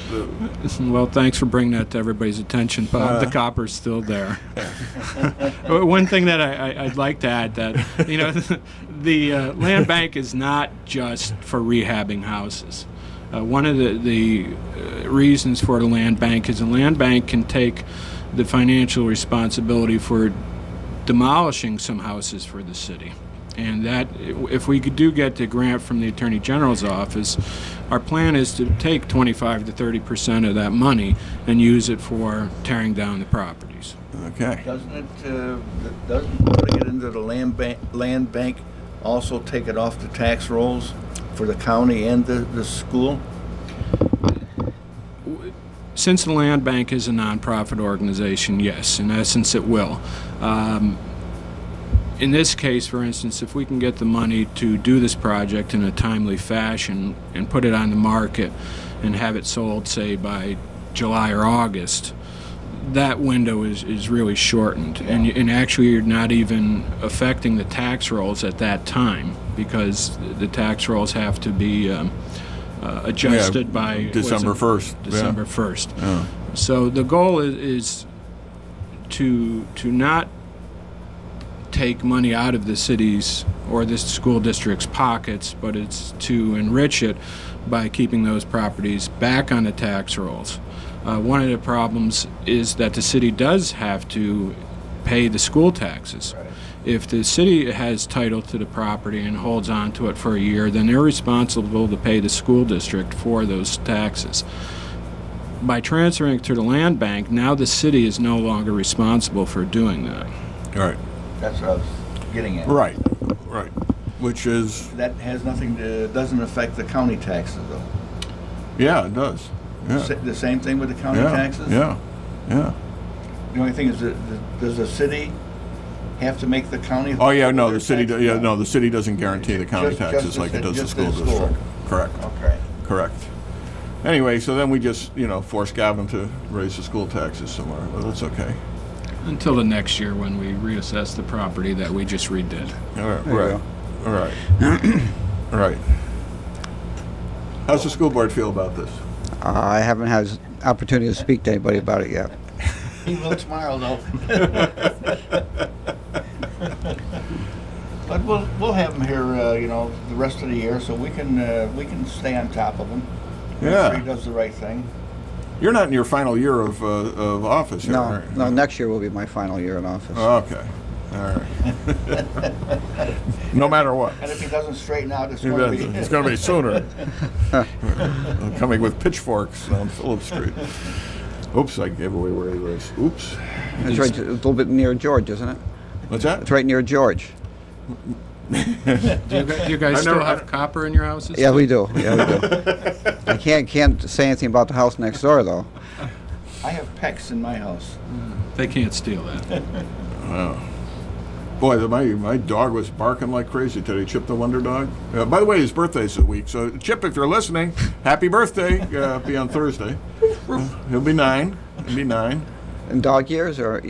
Well, thanks for bringing that to everybody's attention, Bob. The copper's still there. One thing that I'd like to add that, you know, the land bank is not just for rehabbing houses. One of the reasons for the land bank is the land bank can take the financial responsibility for demolishing some houses for the city. And that, if we do get the grant from the Attorney General's office, our plan is to take 25 to 30% of that money and use it for tearing down the properties. Okay. Doesn't putting it into the land bank also take it off the tax rolls for the county and the school? Since the land bank is a nonprofit organization, yes, in essence it will. In this case, for instance, if we can get the money to do this project in a timely fashion and put it on the market and have it sold, say, by July or August, that window is really shortened. And actually you're not even affecting the tax rolls at that time, because the tax rolls have to be adjusted by December 1st. December 1st. Yeah. So the goal is to not take money out of the city's or this school district's pockets, but it's to enrich it by keeping those properties back on the tax rolls. One of the problems is that the city does have to pay the school taxes. If the city has title to the property and holds on to it for a year, then they're responsible to pay the school district for those taxes. By transferring it to the land bank, now the city is no longer responsible for doing that. Right. That's what I was getting at. Right. Right. Which is, That has nothing to, doesn't affect the county taxes, though. yeah, it does. Yeah. The same thing with the county Yeah. taxes? Yeah. Yeah. The only thing is, that does the city have to make the county? Oh yeah, no, their the city. taxes? Yeah, no, the city doesn't guarantee the county Just- taxes just like the- it does the just school the school. district. Correct. Okay. Correct. Anyway, so then we just force Gavin to raise the school taxes somewhere. Well, that's okay. Until the next year when we reassess the property that we just redid. All right. There you Right. All right. All right. How's the school board feel about this? I haven't had an opportunity to speak to anybody about it yet. He will tomorrow, though. But we'll have him here, the rest of the year, so we can stay on top of him. Make Yeah. sure he does the right thing. You're not in your final year of office here, No, are you? no, next year will be my final year in office. Okay. All right. No matter what. And if he doesn't straighten out, it's It's going to be... going to be sooner. Coming with pitchforks on Phillip Street. Oops, I gave away where he lives. Oops. It's right, a little bit near George, isn't it? What's that? It's right near George. Do you guys I still never- have copper in your houses? Yeah, we do. Yeah, we do. I can't say anything about the house next door, though. I have PECs in my house. They can't steal that. Boy, my dog was barking like crazy today. Chip the Wonder Dog. By the way, his birthday's a week. So, Chip, if you're listening, happy birthday. Be on Thursday. He'll be 9. He'll be 9. In dog years or No,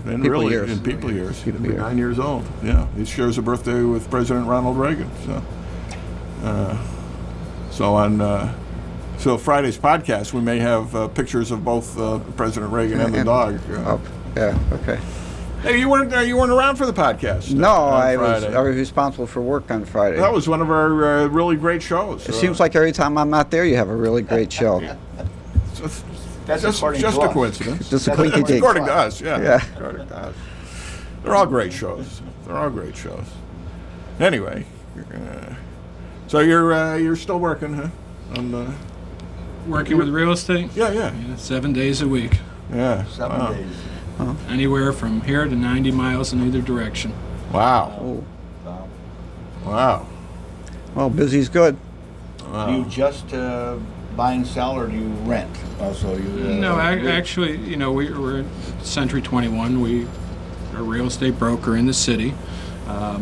in people really, years? in people years. He'll People be years. 9 years old. Yeah, he shares a birthday with President Ronald Reagan. So Friday's podcast, we may have pictures of both President Reagan and the dog. Oh, yeah. Okay. Hey, you weren't around for the podcast? No, on I was Friday. responsible for work on Friday. That was one of our really great shows. It seems like every time I'm not there, you have a really great show. That's just according to a us. coincidence. Just a clinky dink. According to us, yeah. Yeah. According to us. They're all great shows. They're all great shows. Anyway, so you're still working, huh? On the, Working with real estate? yeah. Yeah, 7 days a week. Yeah. 7 days. Anywhere from here to 90 miles in either direction. Wow. Oh, Wow. well, busy's good. Do you just buy and sell, or do you rent? Also, No, actually, we're at Century 21. We are a real estate broker in the city. A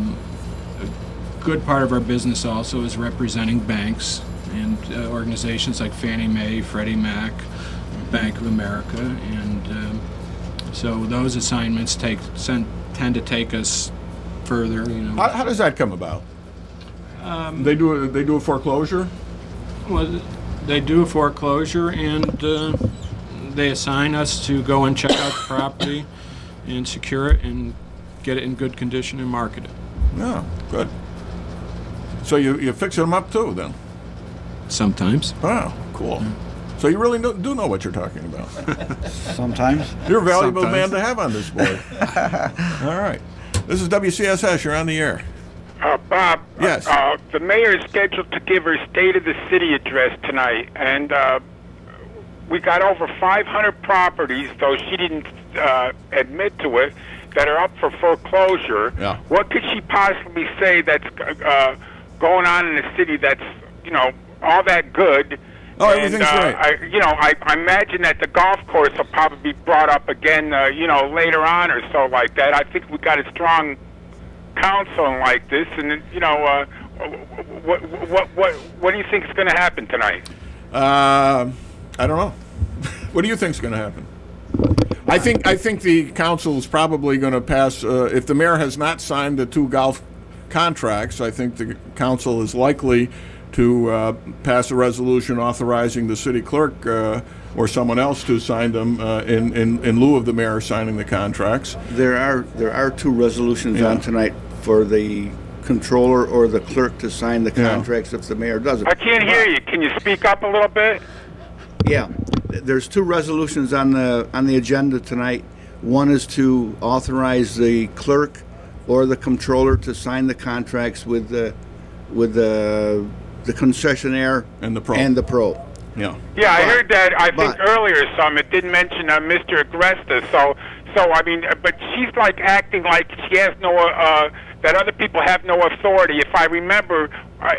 good part of our business also is representing banks and organizations like Fannie Mae, Freddie Mac, Bank of America, and so those assignments tend to take us further. How does that come about? They do a foreclosure. Well, they do a foreclosure, and they assign us to go and check out the property and secure it and get it in good condition and market it. Yeah, good. So you fix them up too, then? Sometimes. Wow, cool. So you really do know what you're talking about. Sometimes. You're a valuable Sometimes. man to have on this board. All right. This is WCSS. You're on the air. Bob. Yes. The mayor is scheduled to give her State of the City address tonight, and we got over 500 properties, though she didn't admit to it, that are up for foreclosure. Yeah. What could she possibly say that's going on in the city that's, all that good? Oh, everything's great. I imagine that the golf course will probably be brought up again, later on or so like that. I think we got a strong council like this, and what do you think is going to happen tonight? I don't know. What do you think is going to happen? I think the council is probably going to pass. If the mayor has not signed the 2 golf contracts, I think the council is likely to pass a resolution authorizing the city clerk or someone else to sign them in lieu of the mayor signing the contracts. There are two resolutions on tonight for the controller or the clerk to sign the contracts if the mayor doesn't. I can't hear you. Can you speak up a little bit? Yeah, there's two resolutions on the agenda tonight. One is to authorize the clerk or the controller to sign the contracts with the concessionaire And the pro. Yeah. Yeah, I heard that. I think but- earlier some. It didn't mention Mr. Agresta. So I mean, but she's like acting like she has no that other people have no authority. If I remember,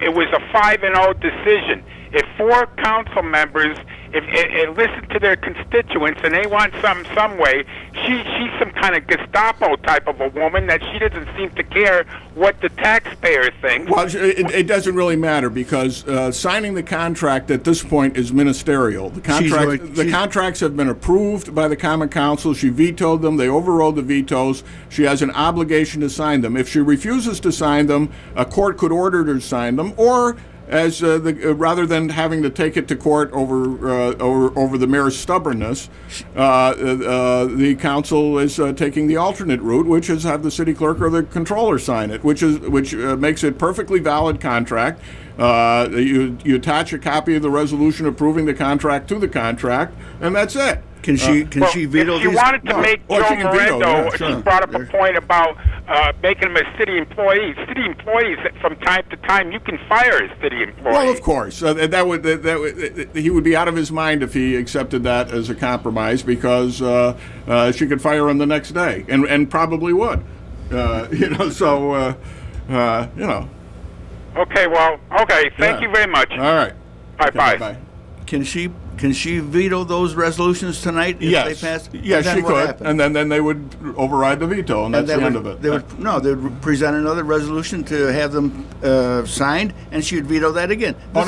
it was a 5-0 decision. If 4 council members if listen to their constituents and they want some way, she's some kind of Gestapo type of a woman that she doesn't seem to care what the taxpayer thinks. Well, it doesn't really matter because signing the contract at this point is ministerial. The contracts have been approved by the Common Council. She vetoed them. They overrode the vetoes. She has an obligation to sign them. If she refuses to sign them, a court could order her to sign them, or as rather than having to take it to court over the mayor's stubbornness, the council is taking the alternate route, which is have the city clerk or the controller sign it, which makes it perfectly valid contract. You attach a copy of the resolution approving the contract to the contract, and that's it. Can she veto if she these? wanted to make Joe she can veto, Morendo, yeah, sure. she brought up a point about making him a city employee. City employees, from time to time, you can fire a city employee. Well, of course, that would he would be out of his mind if he accepted that as a compromise, because she could fire him the next day, and probably would. So. Okay, well, okay. Thank you very much. All right. Bye-bye. Bye. Can she veto those resolutions tonight if Yes. they pass? Yes, Then she what could, happens? and then they would override the veto, and that's the end of it. They would present another resolution to have them signed, and she would veto that again. Oh,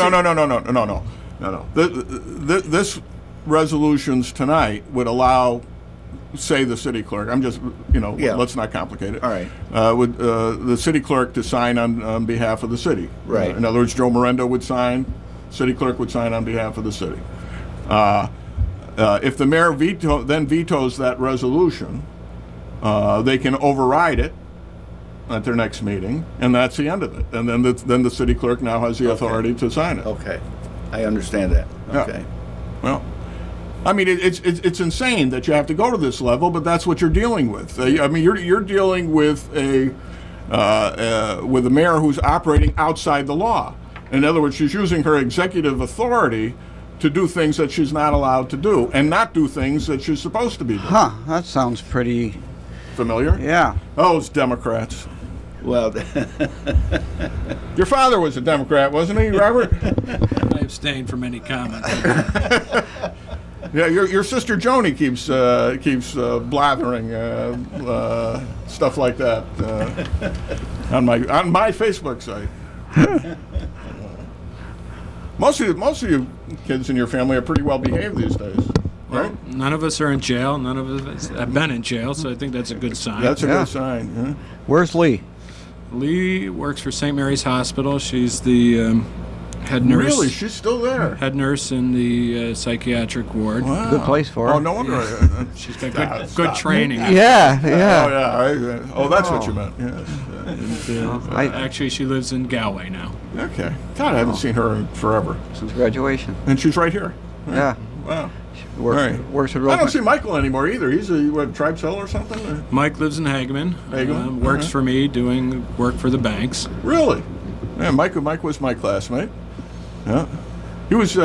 no. This resolutions tonight would allow, say, the city clerk. I'm just, let's not complicate it. All right. Would the city clerk to sign on behalf of the city? Right. In other words, Joe Morendo would sign. City clerk would sign on behalf of the city. If the mayor vetoes that resolution, they can override it at their next meeting, and that's the end of it. And then the city clerk now has the authority to sign it. Okay, I understand that. Yeah. Okay. Well, I mean, it's insane that you have to go to this level, but that's what you're dealing with. I mean, you're dealing with a mayor who's operating outside the law. In other words, she's using her executive authority to do things that she's not allowed to do, and not do things that she's supposed to be doing. Huh, that sounds pretty... Familiar? Yeah. Those Democrats. Well, Your father was a Democrat, wasn't he, Robert? I abstain from any comment. Yeah, your sister Joni keeps blathering stuff like that on my Facebook site. Most of you kids in your family are pretty well behaved these days, right? None of us are in jail. None of us have been in jail, so I think that's a good sign. That's a Yeah. good sign. Yeah. Where's Lee? Lee works for St. Mary's Hospital. She's the head nurse. Really, she's still there. Head nurse in the psychiatric ward. Wow. Good place for her. Oh, no wonder. She's got good training. Yeah. Oh, that's what you meant. Yes. Actually, she lives in Galway now. Okay. God, I haven't seen her in forever. Since graduation. And she's right here. Yeah. Wow. Works, Right. works with I don't Roman. see Michael anymore either. He's a tribe seller or something? Or- Mike lives in Hageman. Hageman, Works uh-huh. for me doing work for the banks. Really? Yeah, Mike was my classmate. Yeah. He was,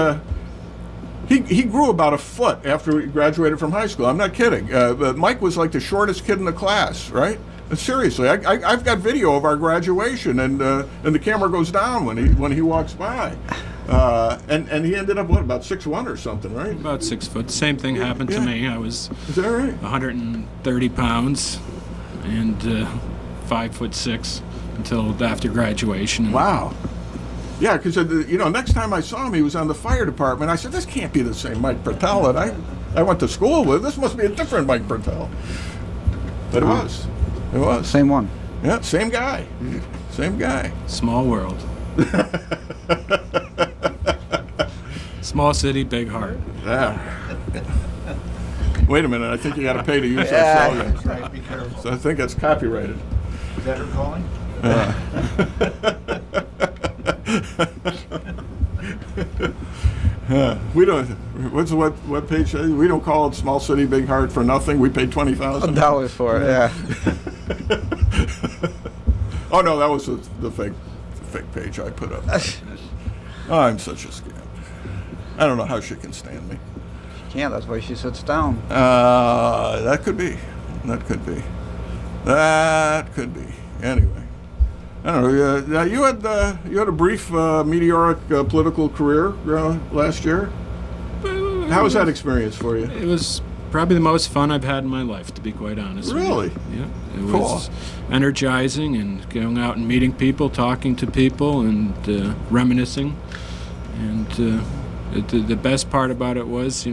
he grew about a foot after he graduated from high school. I'm not kidding. But Mike was like the shortest kid in the class, right? Seriously, I've got video of our graduation, and the camera goes down when he walks by. And he ended up, about 6'1" or something, right? About 6 foot. Same thing happened to Yeah. me. I was Is that right? 130 pounds and 5'6" until after graduation. And Wow. Yeah, because next time I saw him, he was on the fire department. I said, "This can't be the same Mike Purtell that I went to school with. This must be a different Mike Purtell." But it was. It was. Same one. Yeah, same guy. Same guy. Small world. Small city, big heart. Yeah. Wait a minute, I think you got to pay to use that Yeah. slogan. That's right, be careful. So I think it's copyrighted. Is that her calling? We don't. What's the web page say? We don't call it Small City Big Heart for nothing. We paid $20,000. $1 for it, yeah. Oh no, that was the fake page I put up. Oh, I'm such a scam. I don't know how she can stand me. Yeah, that's why she sits down. That could be. That could be. That could be. Anyway, I don't know. You had a brief meteoric political career last year. How was that experience for you? It was probably the most fun I've had in my life, to be quite honest. Really? With you. Yeah, it Cool. was energizing, and going out and meeting people, talking to people, and reminiscing. And the best part about it was,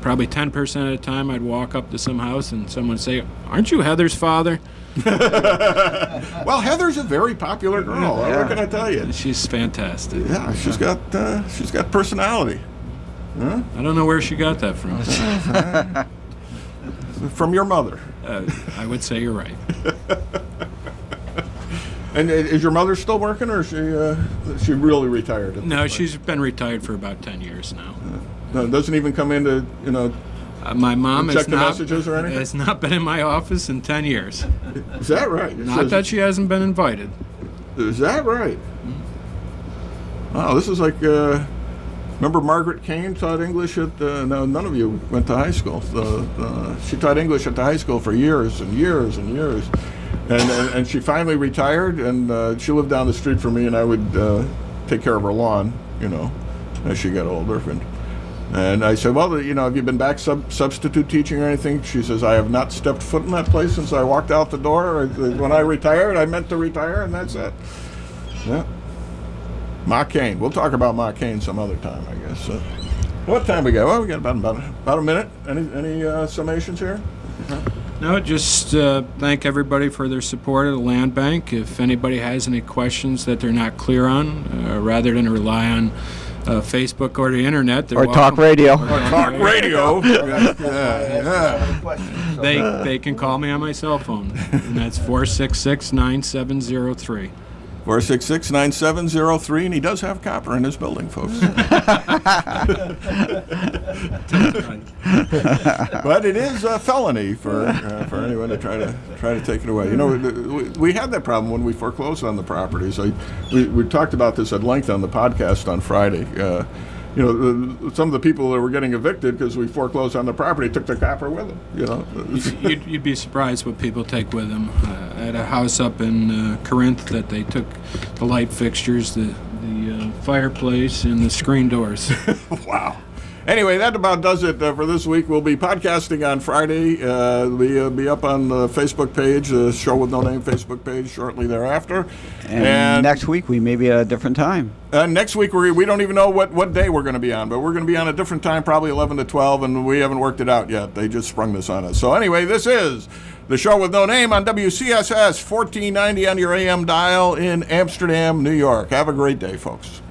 probably 10% of the time I'd walk up to some house and someone would say, "Aren't you Heather's father?" Well, Heather's a very popular girl. Yeah. What can I tell you? She's fantastic. Yeah, she's got personality. Huh? I don't know where she got that from. From your mother. I would say you're right. And is your mother still working, or is she really retired? at No, this she's been retired for about 10 years now. point? No, doesn't even come into My mom check has the not, messages or anything? has not been in my office in 10 years. Is that right? It Not says- that she hasn't been invited. Is that right? Wow, this is like. Remember Margaret Kane taught English at. No, none of you went to high school. She taught English at the high school for years and years and years, and she finally retired. And she lived down the street from me, and I would take care of her lawn, as she got older. And I said, "Well, have you been back substitute teaching or anything?" She says, "I have not stepped foot in that place since I walked out the door. When I retired, I meant to retire, and that's it." Yeah. Ma Kane. We'll talk about Ma Kane some other time, I guess. What time we got? Well, we got about a minute. Any summations here? No, just thank everybody for their support of the land bank. If anybody has any questions that they're not clear on, rather than rely on Facebook or the internet, they're Or talk radio. Talk radio. Yeah. They can call me on my cell phone, and that's 466-9703. 466-9703, and he does have copper in his building, folks. But it is a felony for anyone to try to take it away. We had that problem when we foreclosed on the properties. We talked about this at length on the podcast on Friday. Some of the people that were getting evicted because we foreclosed on the property took the copper with them. You'd be surprised what people take with them. I had a house up in Corinth that they took the light fixtures, the fireplace, and the screen doors. Wow. Anyway, that about does it for this week. We'll be podcasting on Friday. We'll be up on the Facebook page, the Show with No Name Facebook page, shortly thereafter. And next week we may be at a different time. Next week, we don't even know what day we're going to be on, but we're going to be on a different time, probably 11 to 12, and we haven't worked it out yet. They just sprung this on us. So anyway, this is the Show with No Name on WCSS 1490 on your AM dial in Amsterdam, New York. Have a great day, folks.